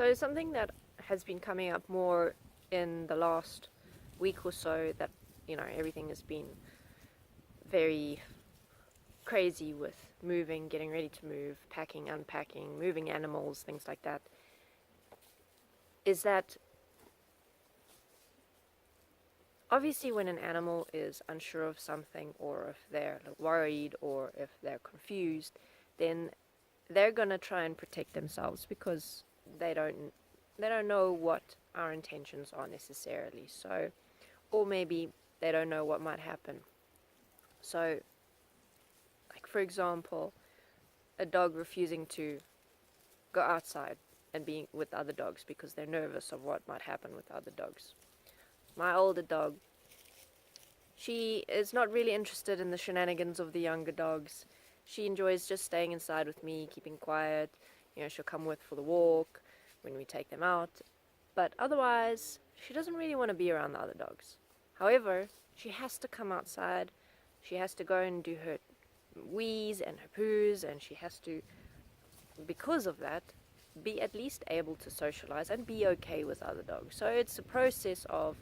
So something that has been coming up more in the last week or so, that everything has been very crazy with moving, getting ready to move, packing, unpacking, moving animals, things like that, is that obviously when an animal is unsure of something, or if they're worried, or if they're confused, then they're going to try and protect themselves because they don't know what our intentions are necessarily. So, or maybe they don't know what might happen. So, like for example, a dog refusing to go outside and being with other dogs because they're nervous of what might happen with other dogs. My older dog, she is not really interested in the shenanigans of the younger dogs. She enjoys just staying inside with me, keeping quiet. She'll come with for the walk when we take them out. But otherwise, she doesn't really want to be around the other dogs. However, she has to come outside. She has to go and do her wheeze and her poos, and she has to, because of that, be at least able to socialize and be okay with other dogs. So it's a process of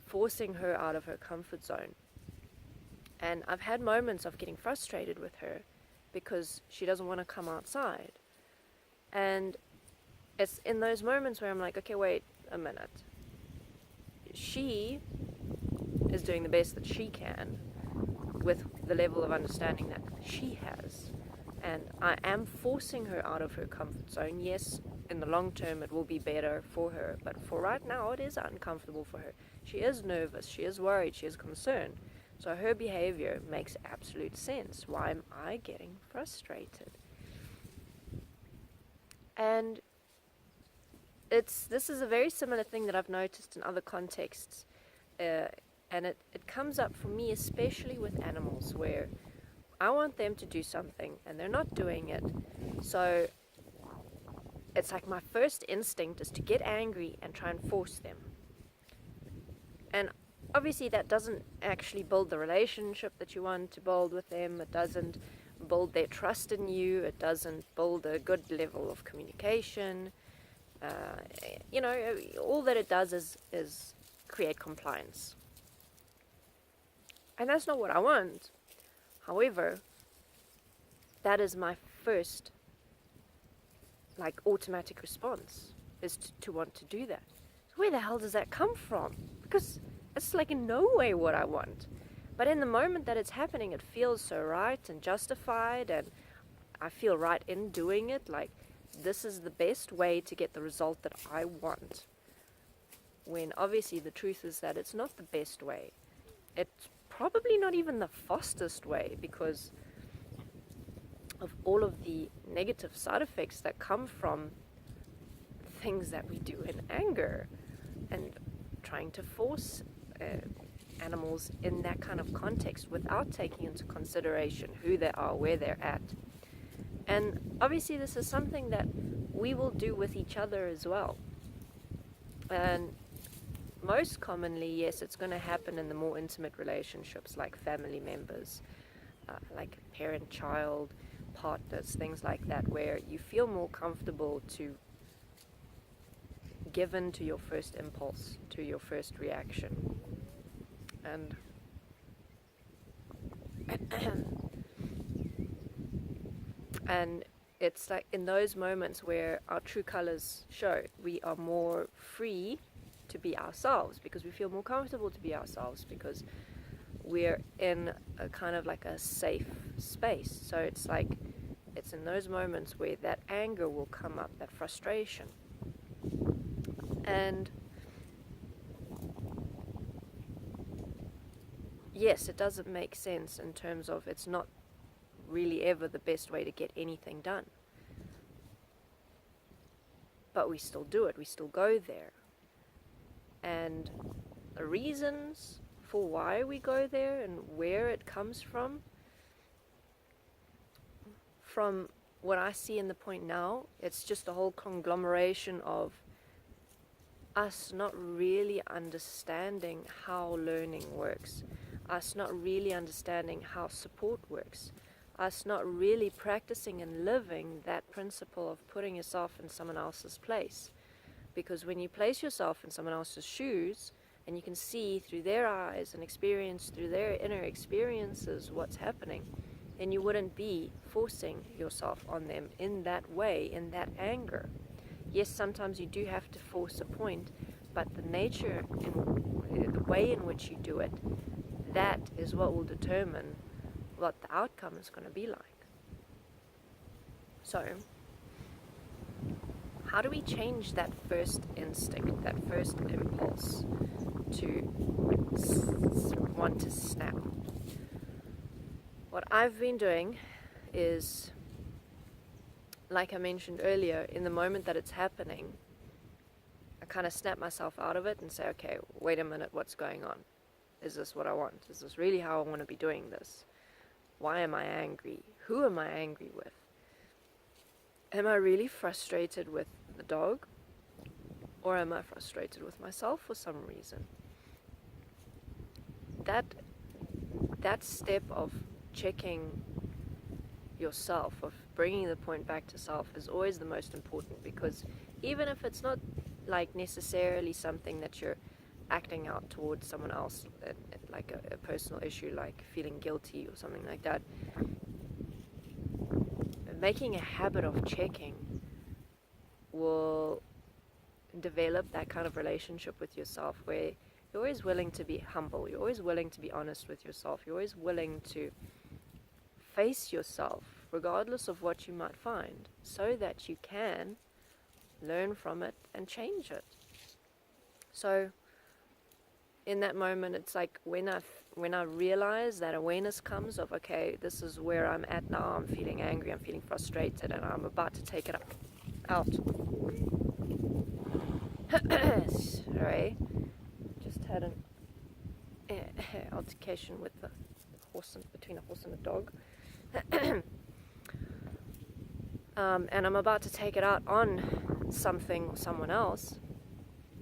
forcing her out of her comfort zone. And I've had moments of getting frustrated with her because she doesn't want to come outside. And it's in those moments where I'm like, okay, wait a minute. She is doing the best that she can with the level of understanding that she has. And I am forcing her out of her comfort zone. Yes, in the long term it will be better for her, but for right now it is uncomfortable for her. She is nervous, she is worried, she is concerned. So her behavior makes absolute sense. Why am I getting frustrated? And this is a very similar thing that I've noticed in other contexts. And it comes up for me, especially with animals, where I want them to do something and they're not doing it. So it's like my first instinct is to get angry and try and force them. And obviously that doesn't actually build the relationship that you want to build with them. It doesn't build their trust in you. It doesn't build a good level of communication. All that it does is create compliance. And that's not what I want. However, that is my first automatic response, is to want to do that. So where the hell does that come from? Because it's in no way what I want. But in the moment that it's happening, it feels so right and justified, and I feel right in doing it. This is the best way to get the result that I want. When obviously the truth is that it's not the best way. It's probably not even the fastest way, because of all of the negative side effects that come from things that we do in anger and trying to force animals in that kind of context without taking into consideration who they are, where they're at. And obviously this is something that we will do with each other as well. And most commonly, yes, it's going to happen in the more intimate relationships, like family members, like parent-child, partners, things like that, where you feel more comfortable to give in to your first impulse, to your first reaction. And and it's in those moments where our true colors show. We are more free to be ourselves because we feel more comfortable to be ourselves, because we're in a kind of a safe space. So it's in those moments where that anger will come up, that frustration. And yes, it doesn't make sense in terms of it's not really ever the best way to get anything done. But we still do it, we still go there. And the reasons for why we go there and where it comes from what I see in the point now, it's just a whole conglomeration of us not really understanding how learning works, us not really understanding how support works, us not really practicing and living that principle of putting yourself in someone else's place. Because when you place yourself in someone else's shoes, and you can see through their eyes and experience through their inner experiences what's happening, then you wouldn't be forcing yourself on them in that way, in that anger. Yes, sometimes you do have to force a point, but the nature and the way in which you do it, that is what will determine what the outcome is going to be like. So, how do we change that first instinct, that first impulse to want to snap? What I've been doing is, like I mentioned earlier, in the moment that it's happening, I kind of snap myself out of it and say, okay, wait a minute, what's going on? Is this what I want? Is this really how I want to be doing this? Why am I angry? Who am I angry with? Am I really frustrated with the dog? Or am I frustrated with myself for some reason? That step of checking yourself, of bringing the point back to self, is always the most important, because even if it's not like necessarily something that you're acting out towards someone else, like a personal issue like feeling guilty or something like that, making a habit of checking will develop that kind of relationship with yourself where you're always willing to be humble, you're always willing to be honest with yourself, you're always willing to face yourself regardless of what you might find, so that you can learn from it and change it. So in that moment, it's like when I realize that awareness comes of, okay, this is where I'm at now, I'm feeling angry, I'm feeling frustrated, and I'm about to take it out. Sorry, just had an altercation with the horse, between a horse and a dog. And I'm about to take it out on something or someone else.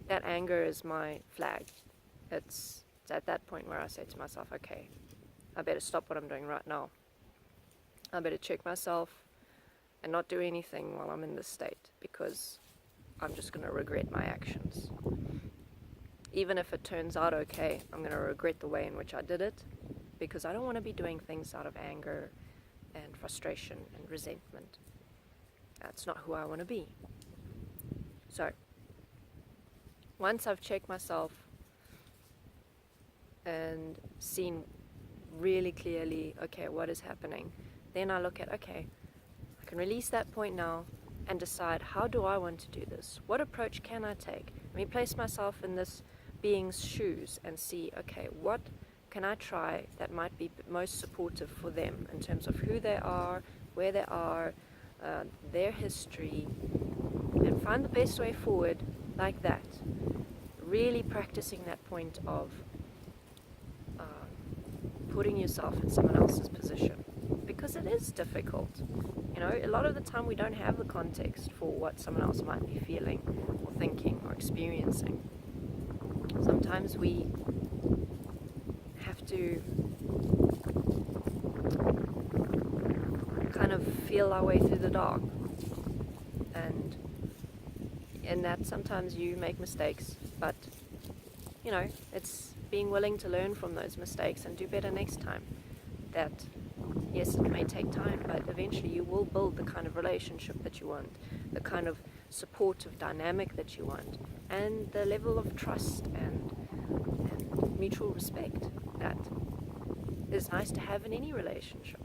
That anger is my flag. It's at that point where I say to myself, okay, I better stop what I'm doing right now. I better check myself and not do anything while I'm in this state, because I'm just going to regret my actions. Even if it turns out okay, I'm going to regret the way in which I did it, because I don't want to be doing things out of anger and frustration and resentment. That's not who I want to be. So, once I've checked myself and seen really clearly, okay, what is happening, then I look at, okay, I can release that point now and decide, how do I want to do this? What approach can I take? Let me place myself in this being's shoes and see, okay, what can I try that might be most supportive for them in terms of who they are, where they are, their history, and find the best way forward like that. Really practicing that point of putting yourself in someone else's position, because it is difficult. You know, a lot of the time we don't have the context for what someone else might be feeling or thinking or experiencing. Sometimes we have to kind of feel our way through the dark, and in that sometimes you make mistakes, but you know, it's being willing to learn from those mistakes and do better next time. That yes, it may take time, but eventually you will build the kind of relationship that you want, the kind of supportive dynamic that you want, and the level of trust and mutual respect that is nice to have in any relationship.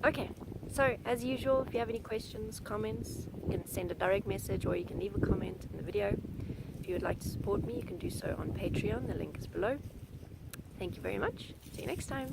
Okay, so as usual, if you have any questions, comments, you can send a direct message or you can leave a comment in the video. If you would like to support me, you can do so on Patreon, the link is below. Thank you very much. See you next time.